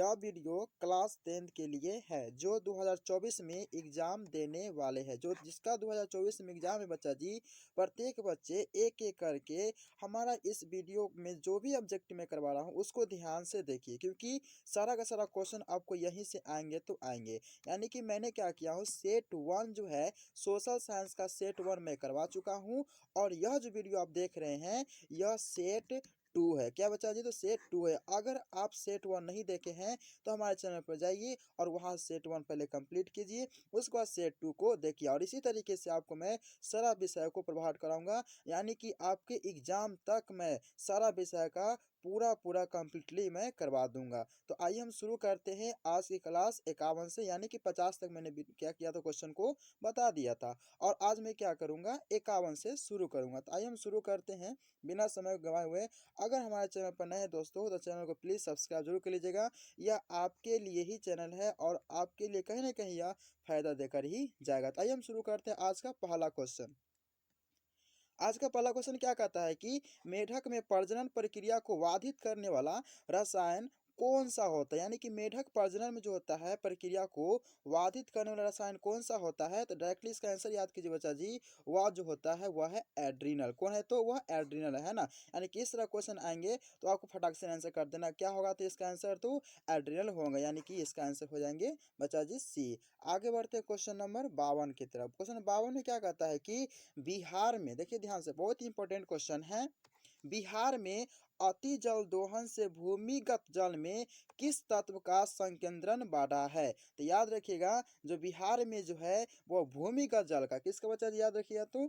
यह video class 10th के लिए है जो 2024 में एग्जाम देने वाले हैं। जो जिसका 2024 में एग्जाम है बच्चा जी, प्रत्येक बच्चे एक एक करके हमारा इस वीडियो में जो भी ऑब्जेक्ट मैं करवा रहा हूँ उसको ध्यान से देखिए, क्योंकि सारा का सारा क्वेश्चन आपको यहीं से आएंगे तो आएंगे। यानी कि मैंने क्या किया हूँ, सेट 1 जो है सोशल साइंस का सेट 1 मैं करवा चुका हूँ, और यह जो वीडियो आप देख रहे हैं यह सेट 2 है। क्या बच्चा जी, तो सेट 2 है। अगर आप सेट 1 नहीं देखे हैं तो हमारे चैनल पर जाइए और वहां सेट 1 पहले कंप्लीट कीजिए, उसके बाद सेट 2 को देखिए। और इसी तरीके से आपको मैं सारा विषय को प्रोवाइड कराऊंगा, यानी कि आपके एग्जाम तक मैं सारा विषय का पूरा कंप्लीटली मैं करवा दूंगा। तो आइए हम शुरू करते हैं आज की क्लास 51 से, यानी कि 50 तक मैंने क्या किया था, क्वेश्चन को बता दिया था, और आज मैं क्या करूंगा 51 से शुरू करूंगा। तो आइए हम शुरू करते हैं बिना समय गवाए हुए। अगर हमारे चैनल पर नए हैं दोस्तों तो चैनल को प्लीज़ सब्सक्राइब जरूर कर लीजिएगा। यह आपके लिए ही चैनल है और आपके लिए कहीं ना कहीं यह फायदा देकर ही जाएगा। तो आइए हम शुरू करते हैं आज का पहला क्वेश्चन। आज का पहला क्वेश्चन क्या कहता है कि मेढक में प्रजनन प्रक्रिया को बाधित करने वाला रसायन कौन सा होता है। यानी कि मेढक प्रजनन में जो होता है प्रक्रिया को बाधित करने वाला रसायन कौन सा होता है। तो डायरेक्टली इसका आंसर याद कीजिए बच्चा जी, वह जो होता है वह है एड्रीनल। कौन है, तो वह एड्रीनल है ना। यानी कि इस तरह क्वेश्चन आएंगे तो आपको फटाक से आंसर कर देना क्या होगा, तो इसका आंसर तो एड्रीनल होगा, यानी कि इसका आंसर हो जाएंगे बच्चा जी सी। आगे बढ़ते हैं क्वेश्चन नंबर 52 की तरफ। क्वेश्चन 52 में क्या कहता है कि बिहार में, देखिए ध्यान से, बहुत ही इंपॉर्टेंट क्वेश्चन है। बिहार में अति जल दोहन से भूमिगत जल में किस तत्व का संकेंद्रण बढ़ा है। तो याद रखिएगा जो बिहार में जो है वो भूमिगत जल का, किसका बच्चा याद रखिएगा, तो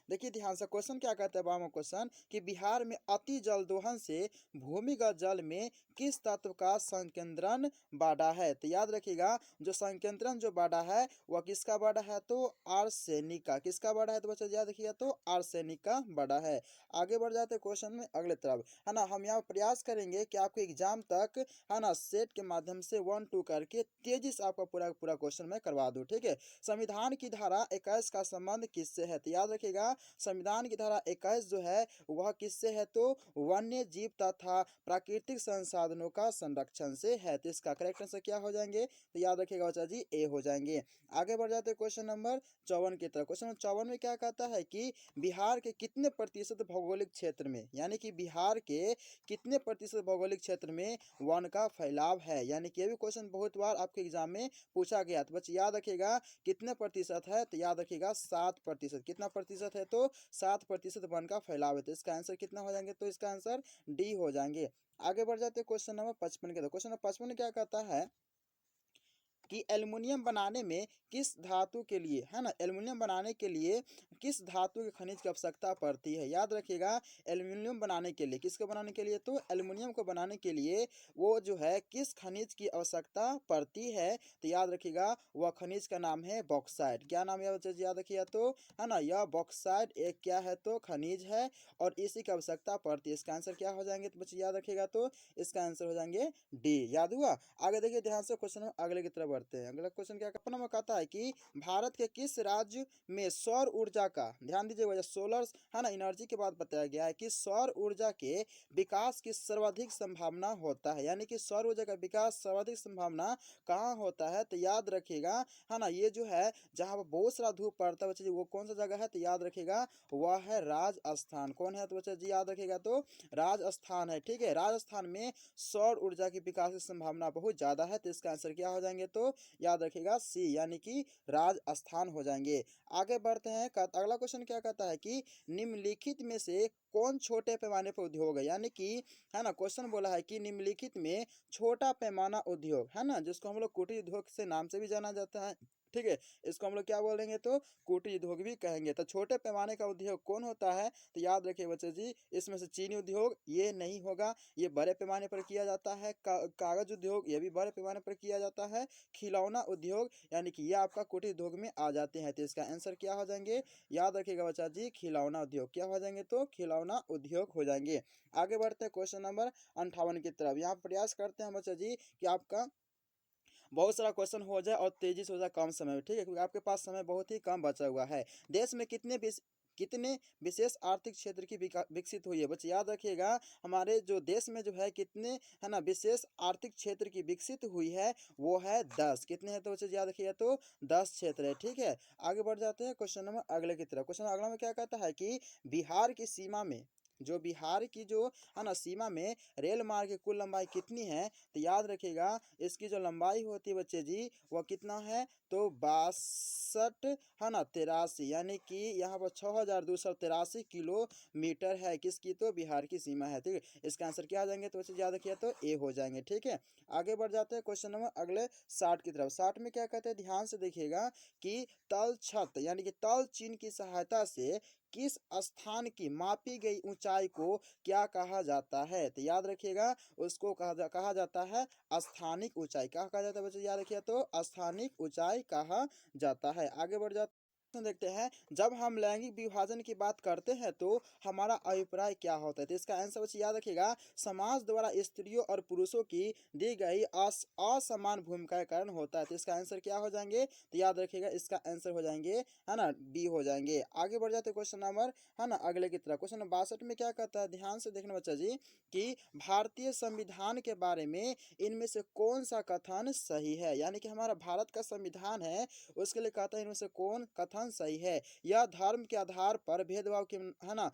देखिए ध्यान से क्वेश्चन क्या कहता है। 52वां क्वेश्चन कि बिहार में अति जल दोहन से भूमिगत जल में किस तत्व का संकेंद्रण बढ़ा है। तो याद रखिएगा जो संकेंद्रण जो बढ़ा है वह किसका बढ़ा है, तो आर्सेनिक का। किसका बढ़ा है, तो बच्चा याद रखिएगा तो आर्सेनिक का बढ़ा है। आगे बढ़ जाते हैं क्वेश्चन में अगले तरफ, है ना। हम यहाँ प्रयास करेंगे कि आपके एग्जाम तक, है ना, सेट के माध्यम से 1 2 करके तेजी से आपका पूरा क्वेश्चन मैं करवा दूं, ठीक है। संविधान की धारा 21 का संबंध किससे है। तो याद रखिएगा संविधान की धारा 21 जो है वह किससे है, तो वन्य जीव तथा प्राकृतिक संसाधनों का संरक्षण से है। तो इसका करेक्ट आंसर क्या हो जाएंगे, तो याद रखिएगा बच्चा जी ए हो जाएंगे। आगे बढ़ जाते हैं क्वेश्चन नंबर 54 की तरफ। क्वेश्चन नंबर 54 में क्या कहता है कि बिहार के कितने प्रतिशत भौगोलिक क्षेत्र में, यानी कि बिहार के कितने प्रतिशत भौगोलिक क्षेत्र में वन का फैलाव है। यानी कि ये भी क्वेश्चन बहुत बार आपके एग्जाम में पूछा गया। तो बच्चे याद रखिएगा कितने प्रतिशत है, तो याद रखिएगा 7%। कितना प्रतिशत है, तो 7% वन का फैलाव है। तो इसका आंसर कितना हो जाएंगे, तो इसका आंसर डी हो जाएंगे। आगे बढ़ जाते हैं क्वेश्चन नंबर 55 के। तो क्वेश्चन नंबर 55 क्या कहता है कि एल्युमिनियम बनाने में किस धातु के लिए, है ना, एल्युमिनियम बनाने के लिए किस धातु के खनिज की आवश्यकता पड़ती है। याद रखिएगा एल्युमिनियम बनाने के लिए, किसको बनाने के लिए, तो एल्युमिनियम को बनाने के लिए वो जो है किस खनिज की आवश्यकता पड़ती है। तो याद रखिएगा वह खनिज का नाम है बॉक्साइट। क्या नाम है बच्चे, याद रखिएगा तो, है ना, यह बॉक्साइट एक क्या है, तो खनिज है, और इसी की आवश्यकता पड़ती है। इसका आंसर क्या हो जाएंगे, तो बच्चे याद रखिएगा तो इसका आंसर हो जाएंगे डी। याद हुआ। आगे देखिए ध्यान से क्वेश्चन अगले की तरफ बढ़ते हैं। अगला क्वेश्चन क्या अपना में कहता है कि भारत के किस राज्य में सौर ऊर्जा का, ध्यान दीजिए सोलर, है ना, एनर्जी के बाद बताया गया है कि सौर ऊर्जा के विकास की सर्वाधिक संभावना होता है। यानी कि सौर ऊर्जा का विकास सर्वाधिक संभावना कहाँ होता है। तो याद रखिएगा, है ना, ये जो है जहाँ पर बहुत सारा धूप पड़ता है बच्चे, वो कौन सा जगह है, तो याद रखिएगा वह है राजस्थान। कौन है, तो बच्चे जी याद रखिएगा तो राजस्थान है, ठीक है। राजस्थान में सौर ऊर्जा की विकास की संभावना बहुत ज्यादा है। तो इसका आंसर क्या हो जाएंगे, तो याद रखिएगा सी, यानी कि राजस्थान हो जाएंगे। आगे बढ़ते हैं। अगला क्वेश्चन क्या कहता है कि निम्नलिखित में से कौन छोटे पैमाने पर उद्योग है। यानी कि, है ना, क्वेश्चन बोला है कि निम्नलिखित में छोटा पैमाना उद्योग, है ना, जिसको हम लोग कुटीर उद्योग से नाम से भी जाना जाता है, ठीक है। इसको हम लोग क्या बोलेंगे, तो कुटीर उद्योग भी कहेंगे। तो छोटे पैमाने का उद्योग कौन होता है, तो याद रखिए बच्चे जी इसमें से चीनी उद्योग ये नहीं होगा, ये बड़े पैमाने पर किया जाता है। कागज उद्योग ये भी बड़े पैमाने पर किया जाता है। खिलौना उद्योग यानी कि ये आपका कुटीर उद्योग में आ जाते हैं। तो इसका आंसर क्या हो जाएंगे, याद रखिएगा बच्चा जी खिलौना उद्योग। क्या हो जाएंगे, तो खिलौना उद्योग हो जाएंगे। आगे बढ़ते हैं क्वेश्चन नंबर 58 की तरफ। यहाँ प्रयास करते हैं बच्चा जी कि आपका बहुत सारा क्वेश्चन हो जाए और तेजी से हो जाए कम समय में, ठीक है, क्योंकि आपके पास समय बहुत ही कम बचा हुआ है। देश में कितने कितने विशेष आर्थिक क्षेत्र की विकसित हुई है। बच्चे याद रखिएगा, हमारे जो देश में जो है कितने, है ना, विशेष आर्थिक क्षेत्र की विकसित हुई है, वो है 10। कितने हैं तो बच्चे याद रखिएगा, तो 10 क्षेत्र है। ठीक है, आगे बढ़ जाते हैं क्वेश्चन नंबर अगले की तरफ। क्वेश्चन अगला में क्या कहता है कि बिहार की सीमा में, जो बिहार की जो है ना सीमा में रेल मार्ग की कुल लंबाई कितनी है, तो याद रखिएगा इसकी जो लंबाई होती है बच्चे जी, वह कितना है, तो 62, है ना, 83, यानी कि यहाँ पर 6283 किलोमीटर है किसकी, तो बिहार की सीमा है। ठीक है, इसका आंसर क्या आ जाएंगे तो बच्चे याद रखिए, तो ए हो जाएंगे। ठीक है, आगे बढ़ जाते हैं क्वेश्चन नंबर अगले 60 की तरफ। 60 में क्या कहते हैं, ध्यान से देखिएगा कि तल छत यानी कि तल चिन्ह की सहायता से किस स्थान की मापी गई ऊंचाई को क्या कहा जाता है, तो याद रखिएगा उसको कहा जाता है स्थानिक ऊंचाई। क्या कहा जाता है बच्चों, याद रखिए, तो स्थानिक ऊंचाई कहा जाता है। आगे बढ़ जाते देखते हैं, जब हम लैंगिक विभाजन की बात करते हैं तो हमारा अभिप्राय क्या होता है, तो इसका आंसर बच्चे याद रखिएगा, समाज द्वारा स्त्रियों और पुरुषों की दी गई असमान भूमिका के कारण होता है। तो इसका आंसर क्या हो जाएंगे, तो याद रखिएगा इसका आंसर हो जाएंगे, है ना, बी हो जाएंगे। आगे बढ़ जाते क्वेश्चन नंबर, है ना, अगले की तरफ। क्वेश्चन नंबर 62 में क्या कहता है, ध्यान से देखना बच्चा जी, कि भारतीय संविधान के बारे में इनमें से कौन सा कथन सही है, यानी कि हमारा भारत का संविधान है, उसके लिए कहता है इनमें से कौन कथन सही है। यह धर्म के आधार पर भेदभाव की, है ना,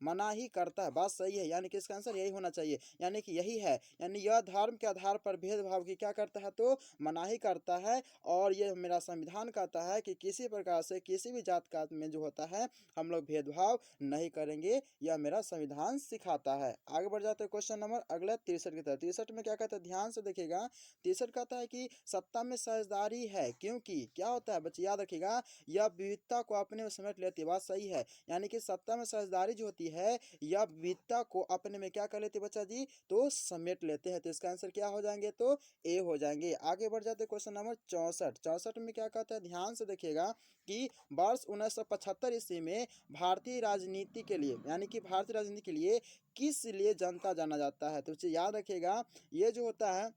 मनाही करता है। बात सही है, यानी कि इसका आंसर यही होना चाहिए, यानी कि यही है, यानी यह धर्म के आधार पर भेदभाव की क्या करता है, तो मनाही करता है। और यह मेरा संविधान कहता है कि किसी प्रकार से किसी भी जात का में जो होता है हम लोग भेदभाव नहीं करेंगे, यह मेरा संविधान सिखाता है। आगे बढ़ जाते हैं क्वेश्चन नंबर अगला 63 की तरफ। 63 में क्या कहता है, ध्यान से देखिएगा, 63 कहता है कि सत्ता में साझेदारी है, क्योंकि क्या होता है बच्चे याद रखिएगा, यह विविधता को अपने में समेट लेती है। बात सही है, यानी कि सत्ता में साझेदारी जो होती है, यह विविधता को अपने में क्या कर लेते बच्चा जी, तो समेट लेते हैं। तो इसका आंसर क्या हो जाएंगे, तो ए हो जाएंगे। आगे बढ़ जाते क्वेश्चन नंबर 64। 64 में क्या कहता है, ध्यान से देखिएगा कि वर्ष 1975 ईस्वी में भारतीय राजनीति के लिए, यानी कि भारतीय राजनीति के लिए किस लिए जनता जाना जाता है, तो याद रखिएगा ये जो होता है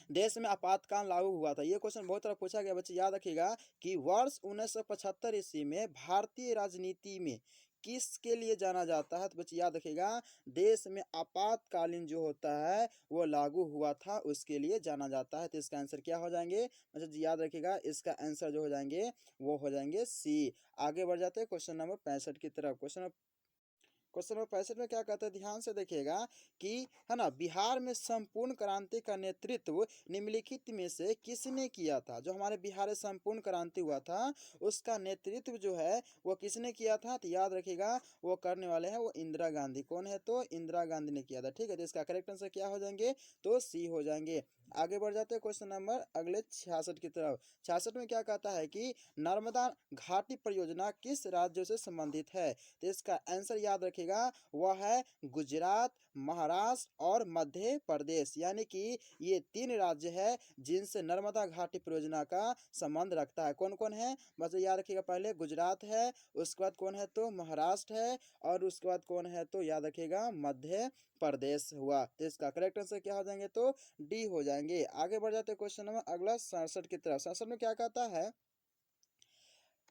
देश में आपातकाल लागू हुआ था। ये क्वेश्चन बहुत तरह पूछा गया बच्चे, याद रखिएगा कि वर्ष 1975 ईस्वी में भारतीय राजनीति में किसके लिए जाना जाता है, तो बच्चे याद रखिएगा देश में आपातकालीन जो होता है वो लागू हुआ था, उसके लिए जाना जाता है। तो इसका आंसर क्या हो जाएंगे बच्चे जी, याद रखिएगा इसका आंसर जो हो जाएंगे वो हो जाएंगे सी। आगे बढ़ जाते हैं क्वेश्चन नंबर 65 की तरफ। क्वेश्चन नंबर 65 में क्या कहते हैं, ध्यान से देखिएगा कि, है ना, बिहार में संपूर्ण क्रांति का नेतृत्व निम्नलिखित में से किसने किया था। जो हमारे बिहार में संपूर्ण क्रांति हुआ था उसका नेतृत्व जो है वो किसने किया था, तो याद रखिएगा वो करने वाले हैं वो इंदिरा गांधी। कौन है, तो इंदिरा गांधी ने किया था। ठीक है, तो इसका करेक्ट आंसर क्या हो जाएंगे, तो सी हो जाएंगे। आगे बढ़ जाते हैं क्वेश्चन नंबर अगले 66 की तरफ। 66 में क्या कहता है कि नर्मदा घाटी परियोजना किस राज्यों से संबंधित है, तो इसका आंसर याद रखिएगा वह है गुजरात, महाराष्ट्र और मध्य प्रदेश, यानी कि ये 3 राज्य है जिनसे नर्मदा घाटी परियोजना का संबंध रखता है। कौन कौन है बस याद रखिएगा, पहले गुजरात है, उसके बाद कौन है तो महाराष्ट्र है, और उसके बाद कौन है तो याद रखिएगा मध्य प्रदेश हुआ। तो इसका करेक्ट आंसर क्या हो जाएंगे, तो डी हो जाएंगे। आगे बढ़ जाते क्वेश्चन नंबर अगला 67 की तरफ। 67 में क्या कहता है,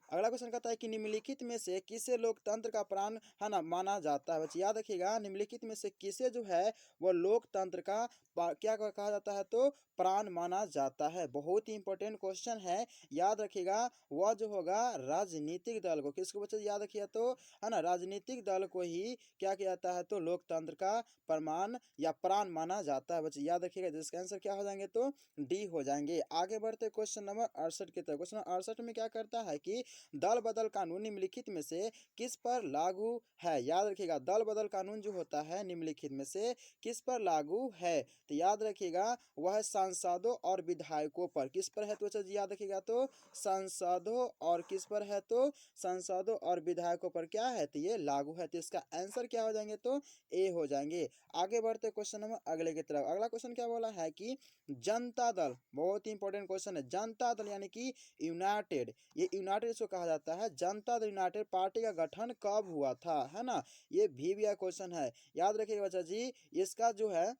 अगला क्वेश्चन कहता है कि निम्नलिखित में से किसे लोकतंत्र का प्राण, है ना, माना जाता है। बच्चे याद रखिएगा निम्नलिखित में से किसे जो है वो लोकतंत्र का क्या कहा जाता है, तो प्राण माना जाता है। बहुत ही इंपॉर्टेंट क्वेश्चन है, याद रखिएगा वह जो होगा राजनीतिक दल को, किसको बच्चे याद रखिए, तो है ना राजनीतिक दल को ही क्या किया जाता है, तो लोकतंत्र का प्रमाण या प्राण माना जाता है। बच्चे याद रखिएगा जिसका आंसर क्या हो जाएंगे, तो डी हो जाएंगे। आगे बढ़ते क्वेश्चन नंबर 68 की तरफ। क्वेश्चन 68 में क्या करता है कि दल बदल कानून निम्नलिखित में से किस पर लागू है, याद रखिएगा दल बदल कानून जो होता है निम्नलिखित में से किस पर लागू है, तो याद रखिएगा वह सांसदों और विधायकों पर। किस पर है तो याद रखिएगा, तो सांसदों और किस पर है, तो सांसदों और विधायकों पर क्या है, तो ये लागू है। तो इसका आंसर क्या हो जाएंगे, तो ए हो जाएंगे। आगे बढ़ते क्वेश्चन नंबर अगले की तरफ। अगला क्वेश्चन क्या बोला है कि जनता दल, बहुत ही इंपॉर्टेंट क्वेश्चन है, जनता दल यानी कि यूनाइटेड, ये यूनाइटेड इसको कहा जाता है। जनता दल यूनाइटेड पार्टी का गठन कब हुआ था, है ना, ये भी क्वेश्चन है, याद रखिएगा बच्चा जी। इसका जो है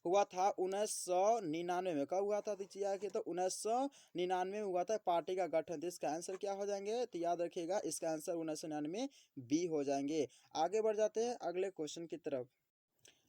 हुआ था 1999 में। कब हुआ था तो देखिए तो 1999 में हुआ था पार्टी का गठन। तो इसका आंसर क्या हो जाएंगे तो याद रखिएगा इसका आंसर 1999 बी हो जाएंगे। आगे बढ़ जाते हैं अगले क्वेश्चन की तरफ।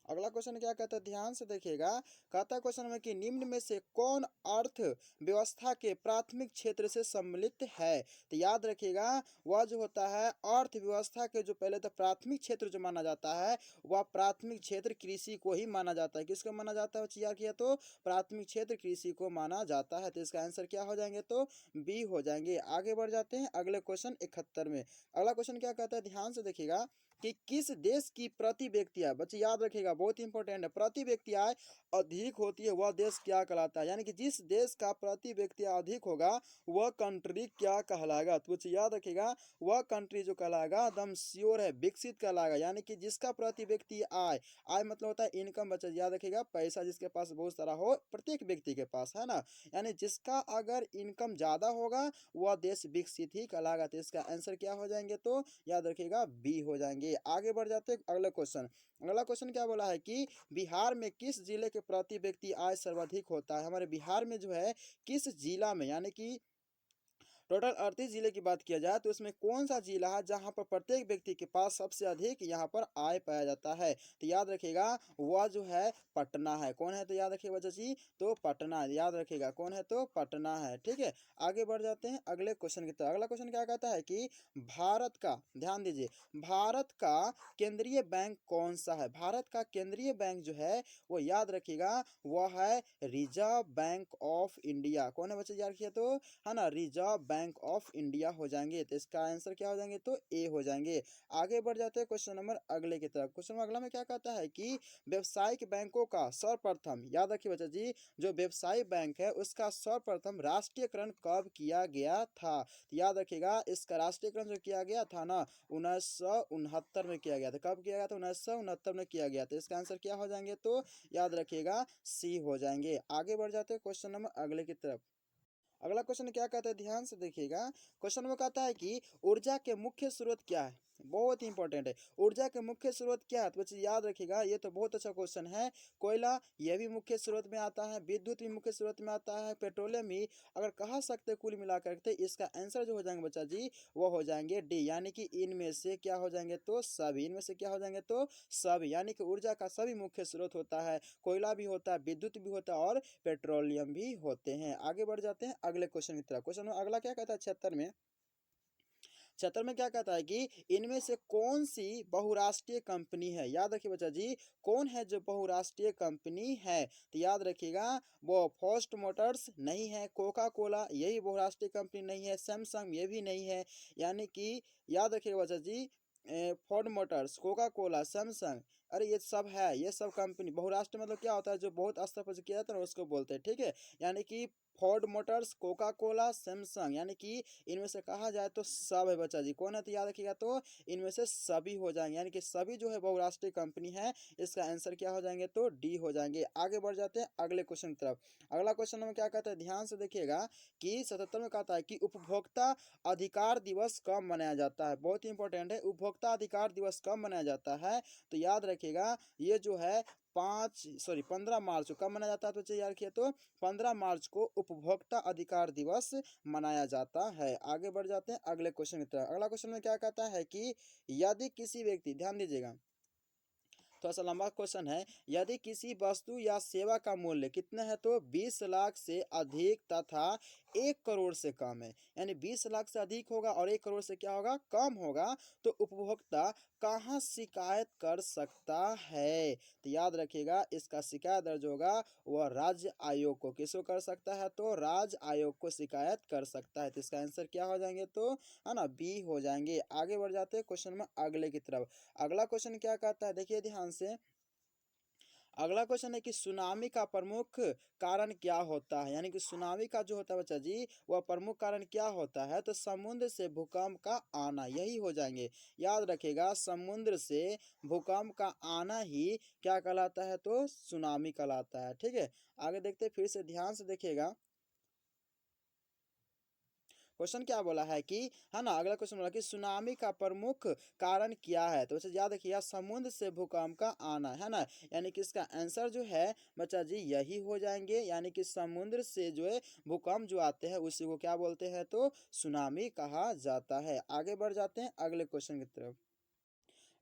अगला क्वेश्चन क्या कहता है ध्यान से देखिएगा। कहता है क्वेश्चन में कि निम्न में से कौन अर्थव्यवस्था के प्राथमिक क्षेत्र से सम्मिलित है। तो याद रखिएगा वह जो होता है अर्थव्यवस्था के जो पहले तो प्राथमिक क्षेत्र जो माना जाता है वह प्राथमिक क्षेत्र कृषि को ही माना जाता है। किसको माना जाता है याद किया तो प्राथमिक क्षेत्र कृषि को माना जाता है। तो इसका आंसर क्या हो जाएंगे तो बी हो जाएंगे। आगे बढ़ जाते हैं अगले क्वेश्चन 71 में। अगला क्वेश्चन क्या कहता है ध्यान से देखिएगा कि किस देश की प्रति व्यक्ति आय, बच्चे याद रखिएगा बहुत इंपॉर्टेंट है, प्रति व्यक्ति आय अधिक होती है वह देश क्या कहलाता है। यानी कि जिस देश का प्रति व्यक्ति आय अधिक होगा वह कंट्री क्या कहलाएगा। तो बच्चे याद रखिएगा वह कंट्री जो कहलाएगा एकदम श्योर है विकसित कहलाएगा। यानी कि जिसका प्रति व्यक्ति आय, आय मतलब होता है इनकम, बच्चे याद रखिएगा पैसा जिसके पास बहुत सारा हो प्रत्येक व्यक्ति के पास है ना। यानी जिसका अगर इनकम ज्यादा होगा वह देश विकसित ही कहलाएगा। तो इसका आंसर क्या हो जाएंगे तो याद रखिएगा बी हो जाएंगे। आगे बढ़ जाते हैं अगले क्वेश्चन। अगला क्वेश्चन क्या बोला है कि बिहार में किस जिले के प्रति व्यक्ति आय सर्वाधिक होता है। हमारे बिहार में जो है किस जिला में, यानी कि टोटल 38 जिले की बात किया जाए तो उसमें कौन सा जिला है जहां पर प्रत्येक व्यक्ति के पास सबसे अधिक यहां पर आय पाया जाता है। तो याद रखिएगा वह जो है पटना है। कौन है तो याद रखिएगा बच्चा जी तो पटना, याद रखिएगा कौन है तो पटना है। ठीक है आगे बढ़ जाते हैं अगले क्वेश्चन की तरफ। अगला क्वेश्चन क्या कहता है कि भारत का, ध्यान दीजिए, भारत का केंद्रीय बैंक कौन सा है। भारत का केंद्रीय बैंक जो है वो याद रखिएगा वह है रिजर्व बैंक ऑफ इंडिया। कौन है बच्चे याद रखिए तो है ना रिजर्व बैंक ऑफ इंडिया हो जाएंगे। तो इसका आंसर क्या हो जाएंगे तो ए हो जाएंगे। आगे बढ़ जाते हैं क्वेश्चन नंबर अगले की तरफ। क्वेश्चन अगला में क्या कहता है कि व्यवसायिक बैंकों का सर्वप्रथम, याद रखिए बच्चा जी, जो व्यवसायिक बैंक है उसका सर्वप्रथम राष्ट्रीयकरण कब किया गया था। तो याद रखिएगा इसका राष्ट्रीयकरण जो किया गया था ना 1969 में किया गया था। कब किया गया था 1969 में किया गया था। इसका आंसर क्या हो जाएंगे तो याद रखिएगा सी हो जाएंगे। आगे बढ़ जाते हैं क्वेश्चन नंबर अगले की तरफ। अगला क्वेश्चन क्या कहता है ध्यान से देखिएगा। क्वेश्चन में कहता है कि ऊर्जा के मुख्य स्रोत क्या है। बहुत ही इंपॉर्टेंट है, ऊर्जा के मुख्य स्रोत क्या है। तो बच्चे याद रखिएगा ये तो बहुत अच्छा क्वेश्चन है। कोयला यह भी मुख्य स्रोत में आता है, विद्युत भी मुख्य स्रोत में आता है, पेट्रोलियम भी, अगर कहा सकते कुल मिलाकर के इसका आंसर जो हो जाएंगे बच्चा जी वो हो जाएंगे डी। यानी कि इनमें से क्या हो जाएंगे तो सभी, इनमें से क्या हो जाएंगे तो सभी। यानी कि ऊर्जा का सभी मुख्य स्रोत होता है, कोयला भी होता है, विद्युत भी होता है और पेट्रोलियम भी होते हैं। आगे बढ़ जाते हैं अगले क्वेश्चन की तरफ। क्वेश्चन अगला क्या कहता है 76 में। 76 में क्या कहता है कि इनमें से कौन सी बहुराष्ट्रीय कंपनी है। याद रखिए बच्चा जी कौन है जो बहुराष्ट्रीय कंपनी है। तो याद रखिएगा वो फर्स्ट मोटर्स नहीं है, कोका कोला यही बहुराष्ट्रीय कंपनी नहीं है, सैमसंग ये भी नहीं है। यानी कि याद रखिएगा बच्चा जी Ford Motors, Coca Cola, Samsung, अरे ये सब है, ये सब कंपनी बहुराष्ट्र मतलब क्या होता है जो बहुत स्तर पर किया जाता है ना उसको बोलते हैं। ठीक है यानी कि Ford Motors, Coca Cola, Samsung, यानी कि इनमें से कहा जाए तो सब है बच्चा जी। कौन है तो याद रखिएगा तो इनमें से सभी हो जाएंगे। यानी कि सभी जो है बहुराष्ट्रीय कंपनी है। इसका आंसर क्या हो जाएंगे तो डी हो जाएंगे। आगे बढ़ जाते हैं अगले क्वेश्चन की तरफ। अगला क्वेश्चन में क्या कहता है ध्यान से देखिएगा कि 77 में कहता है कि उपभोक्ता अधिकार दिवस कब मनाया जाता है। बहुत ही इंपॉर्टेंट है, उपभोक्ता अधिकार दिवस कब मनाया जाता है। तो याद रखिएगा ये जो है 15 मार्च को कब मनाया जाता है। तो चाहिए याद रखिए तो 15 मार्च को उपभोक्ता अधिकार दिवस मनाया जाता है। आगे बढ़ जाते हैं अगले क्वेश्चन की तरफ। अगला क्वेश्चन में क्या कहता है कि यदि किसी व्यक्ति, ध्यान दीजिएगा थोड़ा सा लंबा क्वेश्चन है, यदि किसी वस्तु या सेवा का मूल्य कितना है तो 20 लाख से अधिक तथा 1 करोड़ से कम है। यानी 20 लाख से अधिक होगा और 1 करोड़ से क्या होगा कम होगा तो उपभोक्ता कहाँ शिकायत कर सकता है। तो याद रखिएगा इसका शिकायत दर्ज होगा वह राज्य आयोग को, किसको कर सकता है तो राज्य आयोग को शिकायत कर सकता है। तो इसका आंसर क्या हो जाएंगे तो है ना बी हो जाएंगे। आगे बढ़ जाते हैं क्वेश्चन में अगले की तरफ। अगला क्वेश्चन क्या कहता है देखिए ध्यान से। अगला क्वेश्चन है कि सुनामी का प्रमुख कारण क्या होता है। यानी कि सुनामी का जो होता है बच्चा जी वह प्रमुख कारण क्या होता है तो समुद्र से भूकंप का आना, यही हो जाएंगे। याद रखिएगा समुद्र से भूकंप का आना ही क्या कहलाता है तो सुनामी कहलाता है। ठीक है आगे देखते हैं फिर से ध्यान से देखिएगा। क्वेश्चन क्या बोला है कि, है ना, अगला क्वेश्चन बोला कि सुनामी का प्रमुख कारण क्या है। तो बच्चा याद रखिएगा समुद्र से भूकंप का आना, है ना, यानी कि इसका आंसर जो है बच्चा जी यही हो जाएंगे, यानी कि समुद्र से जो है भूकंप जो आते हैं उसी को क्या बोलते हैं, तो सुनामी कहा जाता है। आगे बढ़ जाते हैं अगले क्वेश्चन की तरफ।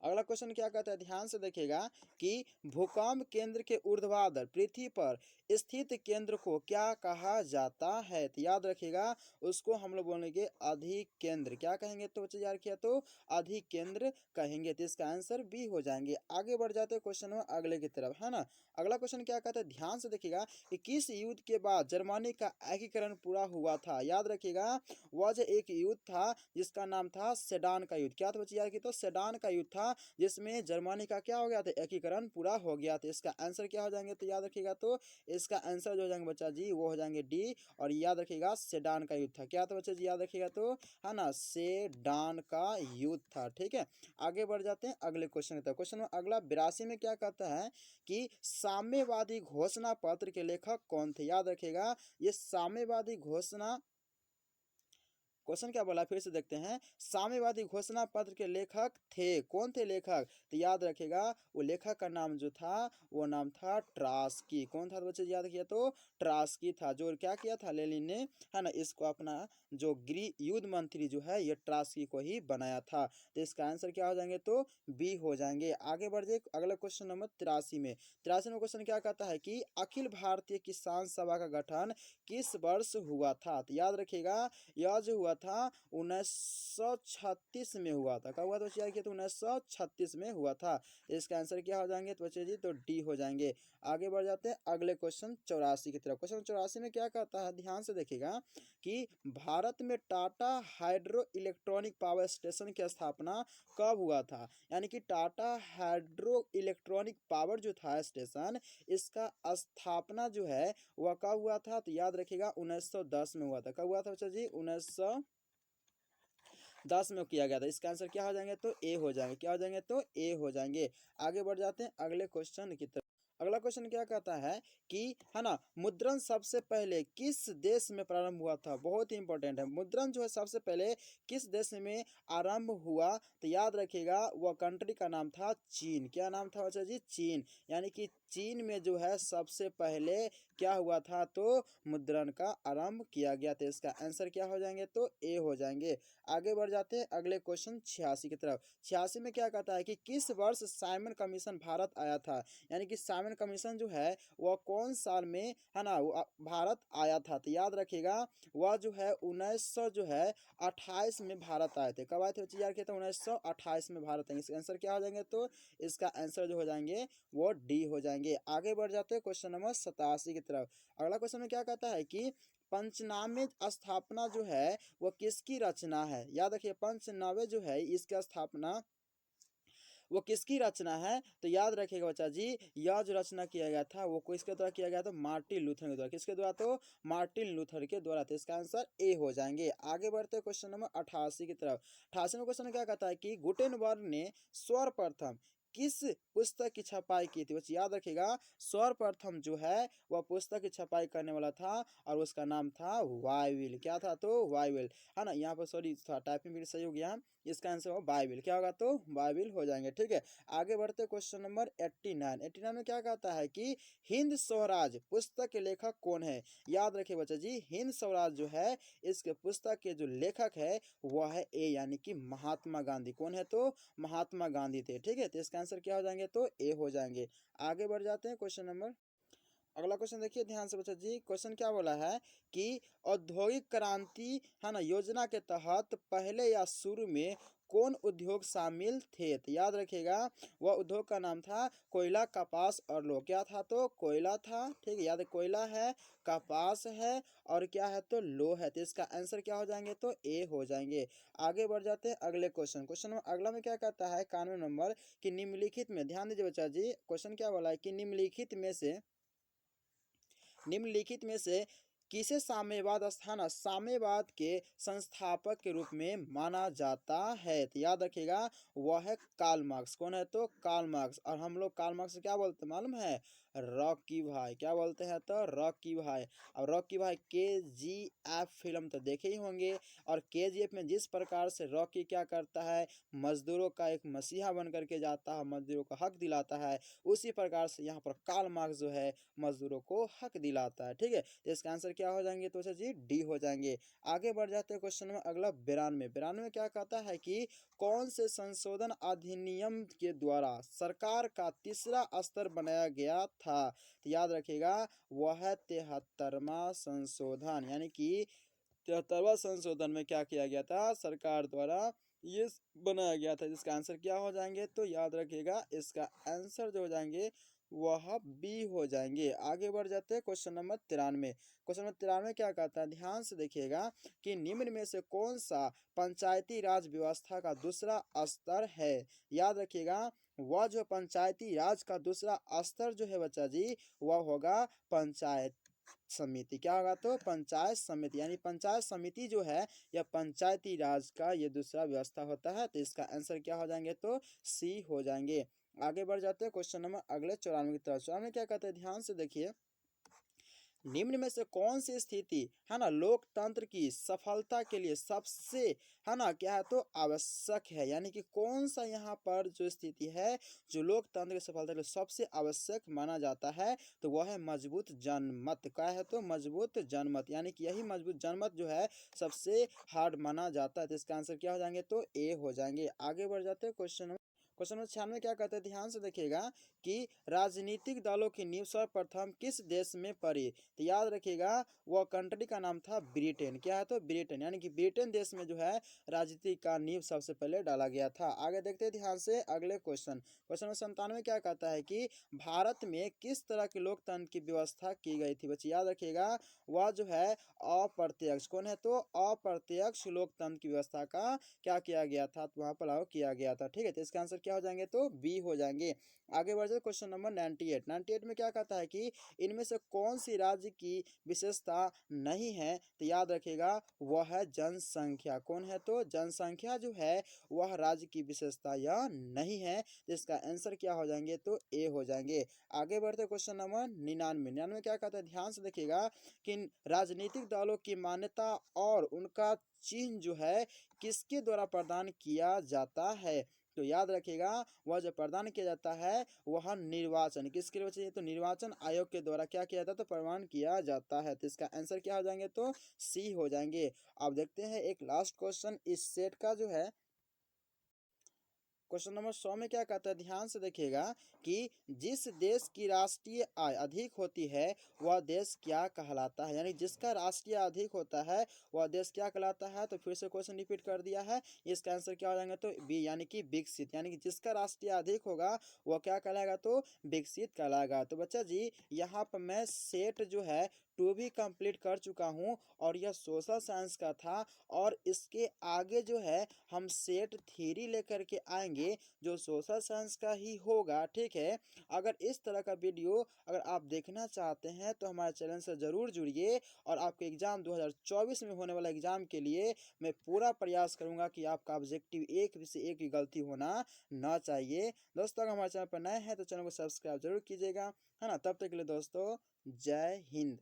अगला क्वेश्चन क्या कहता है, ध्यान से देखिएगा कि भूकंप केंद्र के ऊर्ध्वाधर पृथ्वी पर स्थित केंद्र को क्या कहा जाता है। तो याद रखिएगा उसको हम लोग बोलेंगे अधिकेंद्र। क्या कहेंगे, तो बच्चे याद किया तो अधिकेंद्र कहेंगे। तो इसका आंसर बी हो जाएंगे। आगे बढ़ जाते हैं क्वेश्चन में अगले की तरफ, है ना। अगला क्वेश्चन क्या कहता है, ध्यान से देखिएगा कि किस युद्ध के बाद जर्मनी का एकीकरण पूरा हुआ था। याद रखिएगा वह जो एक युद्ध था जिसका नाम था सेडान का युद्ध। क्या था बच्चे, याद किया तो सेडान का युद्ध था जिसमें जर्मनी का क्या हो गया था, एकीकरण पूरा हो गया था। इसका आंसर क्या हो जाएंगे, तो याद रखिएगा तो इसका आंसर जो हो जाएंगे बच्चा जी वो हो जाएंगे डी। और याद रखिएगा सेडान का युद्ध था। क्या था बच्चा जी, याद रखिएगा तो, है ना, सेडान का युद्ध था। ठीक है, आगे बढ़ जाते हैं अगले क्वेश्चन की तरफ। क्वेश्चन में अगला 82 में क्या कहता है कि साम्यवादी घोषणा पत्र के लेखक कौन थे। याद रखिएगा ये साम्यवादी घोषणा, क्वेश्चन क्या बोला फिर से देखते हैं, साम्यवादी घोषणा पत्र के लेखक थे, कौन थे लेखक। तो याद रखेगा वो लेखक का नाम जो था वो नाम था ट्रास्की। कौन था बच्चे, याद किया तो ट्रास्की था। जो क्या किया था लेनिन ने, है ना, इसको अपना जो गृह युद्ध मंत्री जो है ये ट्रास्की को ही बनाया था। तो इसका आंसर क्या हो जाएंगे, तो बी हो जाएंगे। आगे बढ़ जाए अगला क्वेश्चन नंबर 83 में। 83 में क्वेश्चन क्या कहता है कि अखिल भारतीय किसान सभा का गठन किस वर्ष हुआ था। तो याद रखिएगा यह जो हुआ था 1936 में हुआ था। कब हुआ था बच्चे, याद किया तो 1936 में हुआ था। तो इसका आंसर क्या हो जाएंगे, तो बच्चे जी तो डी हो जाएंगे। आगे बढ़ जाते हैं अगले क्वेश्चन 84 की तरफ। क्वेश्चन 84 में क्या कहता है, ध्यान से देखिएगा कि भारत में Tata hydro electronic power station की स्थापना कब हुआ था। यानी कि टाटा हाइड्रो इलेक्ट्रॉनिक पावर जो था स्टेशन, इसका स्थापना जो है वह कब हुआ था। तो याद रखिएगा 1910 में हुआ था। कब हुआ था बच्चा जी, 1910 में किया गया था। इसका आंसर क्या हो जाएंगे, तो ए हो जाएंगे। क्या हो जाएंगे, तो ए हो जाएंगे। आगे बढ़ जाते हैं अगले क्वेश्चन की तरफ। अगला क्वेश्चन क्या कहता है कि, है ना, मुद्रण सबसे पहले किस देश में प्रारंभ हुआ था। बहुत ही इंपॉर्टेंट है, मुद्रण जो है सबसे पहले किस देश में आरंभ हुआ। तो याद रखिएगा वह कंट्री का नाम था चीन। क्या नाम था बच्चा जी, चीन। यानी कि चीन में जो है सबसे पहले क्या हुआ था, तो मुद्रण का आरंभ किया गया था। इसका आंसर क्या हो जाएंगे, तो ए हो जाएंगे। आगे बढ़ जाते हैं अगले क्वेश्चन 86 की तरफ। 86 में क्या कहता है कि किस वर्ष साइमन कमीशन भारत आया था। यानी कि साइमन कमीशन जो है वह कौन साल में, है ना, भारत आया था। तो याद रखिएगा वह जो है 1900 जो है 28 में भारत आए थे। कब आए थे बच्चे, याद किया था 1928 में भारत आए। इसका आंसर क्या हो जाएंगे, तो इसका आंसर जो हो जाएंगे वो डी हो जाएंगे। आगे बढ़ जाते हैं क्वेश्चन नंबर 87 की तरफ। अगला क्वेश्चन में क्या कहता है कि पंचनामे स्थापना जो है वो किसकी रचना है। याद रखिए पंचनामे जो है इसकी स्थापना वो किसकी रचना है। तो याद रखिएगा बच्चा जी यह जो रचना किया गया था वो किसके द्वारा किया गया था, मार्टिन लूथर के द्वारा। किसके द्वारा, तो मार्टिन लूथर के द्वारा। तो इसका आंसर ए हो जाएंगे। आगे बढ़ते हैं क्वेश्चन नंबर 88 की तरफ। 88 में क्वेश्चन क्या कहता है कि गुटेनबर्ग ने सर्वप्रथम किस पुस्तक की छपाई की थी। बच्चे याद रखिएगा सर्वप्रथम जो है वह पुस्तक की छपाई करने वाला था और उसका नाम था बाइबिल। क्या था, तो बाइबिल, है ना। यहाँ पर सॉरी था टाइपिंग भी सही हो गया। इसका आंसर हो बाइबिल। क्या होगा, तो बाइबिल हो जाएंगे। ठीक है, आगे बढ़ते क्वेश्चन नंबर 89। 89 में क्या कहता है कि हिंद स्वराज पुस्तक के लेखक कौन है। याद रखिए बच्चा जी हिंद स्वराज जो है इसके पुस्तक के जो लेखक है वह है ए, यानी कि महात्मा गांधी। कौन है, तो महात्मा गांधी थे। ठीक है, तो इसका आंसर क्या हो जाएंगे, तो ए हो जाएंगे। आगे बढ़ जाते हैं क्वेश्चन नंबर, अगला क्वेश्चन देखिए ध्यान से बच्चा जी। क्वेश्चन क्या बोला है कि औद्योगिक क्रांति, है ना, योजना के तहत पहले या शुरू में कौन उद्योग शामिल थे। तो याद रखिएगा वह उद्योग का नाम था कोयला, कपास और लोह। क्या था, तो कोयला था। ठीक है, याद है कोयला है, कपास है और क्या है, तो लोह है। तो इसका आंसर क्या हो जाएंगे, तो ए हो जाएंगे। आगे बढ़ जाते हैं अगले क्वेश्चन। क्वेश्चन अगला में क्या कहता है कानून नंबर कि निम्नलिखित में, ध्यान दीजिए बच्चा जी, क्वेश्चन क्या बोला है कि निम्नलिखित में से किसे साम्यवाद स्थान साम्यवाद के संस्थापक के रूप में माना जाता है। तो याद रखिएगा वह है कार्ल मार्क्स। कौन है, तो कार्ल मार्क्स। और हम लोग कार्ल मार्क्स से क्या बोलते हैं मालूम है, रॉकी भाई, क्या बोलते हैं तो रॉकी भाई। अब रॉकी भाई KGF फिल्म तो देखे ही होंगे, और KGF में जिस प्रकार से रॉकी क्या करता है, मजदूरों का एक मसीहा बन करके जाता है, मजदूरों को हक दिलाता है, उसी प्रकार से यहाँ पर कार्ल मार्क्स जो है मजदूरों को हक दिलाता है। ठीक है, तो इसका आंसर क्या हो जाएंगे तो जी डी हो जाएंगे। आगे बढ़ जाते हैं क्वेश्चन में अगला 92 क्या कहता है कि कौन से संशोधन अधिनियम के द्वारा सरकार का तीसरा स्तर बनाया गया था। तो याद रखिएगा वह है 73वां संशोधन, यानी कि 73वां संशोधन में क्या किया गया था, सरकार द्वारा ये बनाया गया था, जिसका आंसर क्या हो जाएंगे तो याद रखिएगा इसका आंसर जो हो जाएंगे वह बी हो जाएंगे। आगे बढ़ जाते हैं क्वेश्चन नंबर 93। क्वेश्चन नंबर 93 क्या कहता है, ध्यान से देखिएगा कि निम्न में से कौन सा पंचायती राज व्यवस्था का दूसरा स्तर है। याद रखिएगा वह जो पंचायती राज का दूसरा स्तर जो है बच्चा जी, वह होगा पंचायत समिति। क्या होगा तो पंचायत समिति, यानी पंचायत समिति जो है यह पंचायती राज का ये दूसरा व्यवस्था होता है। तो इसका आंसर क्या हो जाएंगे तो सी हो जाएंगे। आगे बढ़ जाते हैं क्वेश्चन नंबर अगले 94 की तरफ। 94 क्या कहते हैं, ध्यान से देखिए, निम्न में से कौन सी स्थिति है ना लोकतंत्र की सफलता के लिए सबसे है ना क्या है तो आवश्यक है, यानी कि कौन सा यहाँ पर जो स्थिति है जो लोकतंत्र की सफलता के लिए सबसे आवश्यक माना जाता है, तो वह है मजबूत जनमत। क्या है तो मजबूत जनमत, यानी कि यही मजबूत जनमत जो है सबसे हार्ड माना जाता है। तो इसका आंसर क्या हो जाएंगे तो ए हो जाएंगे। आगे बढ़ जाते हैं क्वेश्चन नंबर 96 क्या कहते हैं, ध्यान से देखिएगा कि राजनीतिक दलों की नींव सर्वप्रथम किस देश में पड़ी। तो याद रखिएगा वह कंट्री का नाम था ब्रिटेन। क्या है तो ब्रिटेन, यानी कि ब्रिटेन देश में जो है राजनीति का नींव सबसे पहले डाला गया था। आगे देखते हैं ध्यान से अगले क्वेश्चन नंबर 97 क्या कहता है कि भारत में किस तरह के लोकतंत्र की व्यवस्था की गई थी। बच्चे याद रखिएगा वह जो है अप्रत्यक्ष, कौन है तो अप्रत्यक्ष लोकतंत्र की व्यवस्था का क्या किया गया था, तो वहां पर लागू किया गया था। ठीक है, तो इसका आंसर क्या हो जाएंगे तो बी हो जाएंगे। आगे बढ़ जाए क्वेश्चन नंबर 98 में क्या कहता है कि इनमें से कौन सी राज्य की विशेषता नहीं है। तो याद रखिएगा वह है जनसंख्या। कौन है तो जनसंख्या जो है वह राज्य की विशेषता या नहीं है। तो इसका आंसर क्या हो जाएंगे तो ए हो जाएंगे। आगे बढ़ते क्वेश्चन नंबर 99 क्या कहता है, ध्यान से देखिएगा कि राजनीतिक दलों की मान्यता और उनका चिन्ह जो है किसके द्वारा प्रदान किया जाता है। तो याद रखिएगा वह जो प्रदान किया जाता है वह निर्वाचन किसके लिए चाहिए तो निर्वाचन आयोग के द्वारा क्या किया जाता है तो प्रदान किया जाता है। तो इसका आंसर क्या हो जाएंगे तो सी हो जाएंगे। अब देखते हैं एक लास्ट क्वेश्चन इस सेट का जो है क्वेश्चन नंबर 100 में क्या कहता है, ध्यान से देखिएगा कि जिस देश की राष्ट्रीय आय अधिक होती है वह देश क्या कहलाता है। यानी जिसका राष्ट्रीय आय अधिक होता है वह देश क्या कहलाता है। तो फिर से क्वेश्चन रिपीट कर दिया है, इसका आंसर क्या हो जाएगा तो बी, यानी कि विकसित। यानी कि जिसका राष्ट्रीय आय अधिक होगा वह क्या कहलाएगा तो विकसित कहलाएगा। तो बच्चा जी यहाँ पर मैं सेट जो है 2 भी कंप्लीट कर चुका हूँ, और यह सोशल साइंस का था। और इसके आगे जो है हम सेट 3 लेकर के आएंगे जो सोशल साइंस का ही होगा। ठीक है, अगर इस तरह का वीडियो अगर आप देखना चाहते हैं तो हमारे चैनल से ज़रूर जुड़िए, और आपके एग्ज़ाम 2024 में होने वाला एग्ज़ाम के लिए मैं पूरा प्रयास करूंगा कि आपका ऑब्जेक्टिव एक से एक भी गलती होना ना चाहिए। दोस्तों अगर हमारे चैनल पर नए हैं तो चैनल को सब्सक्राइब जरूर कीजिएगा, है ना। तब तक के लिए दोस्तों जय हिंद।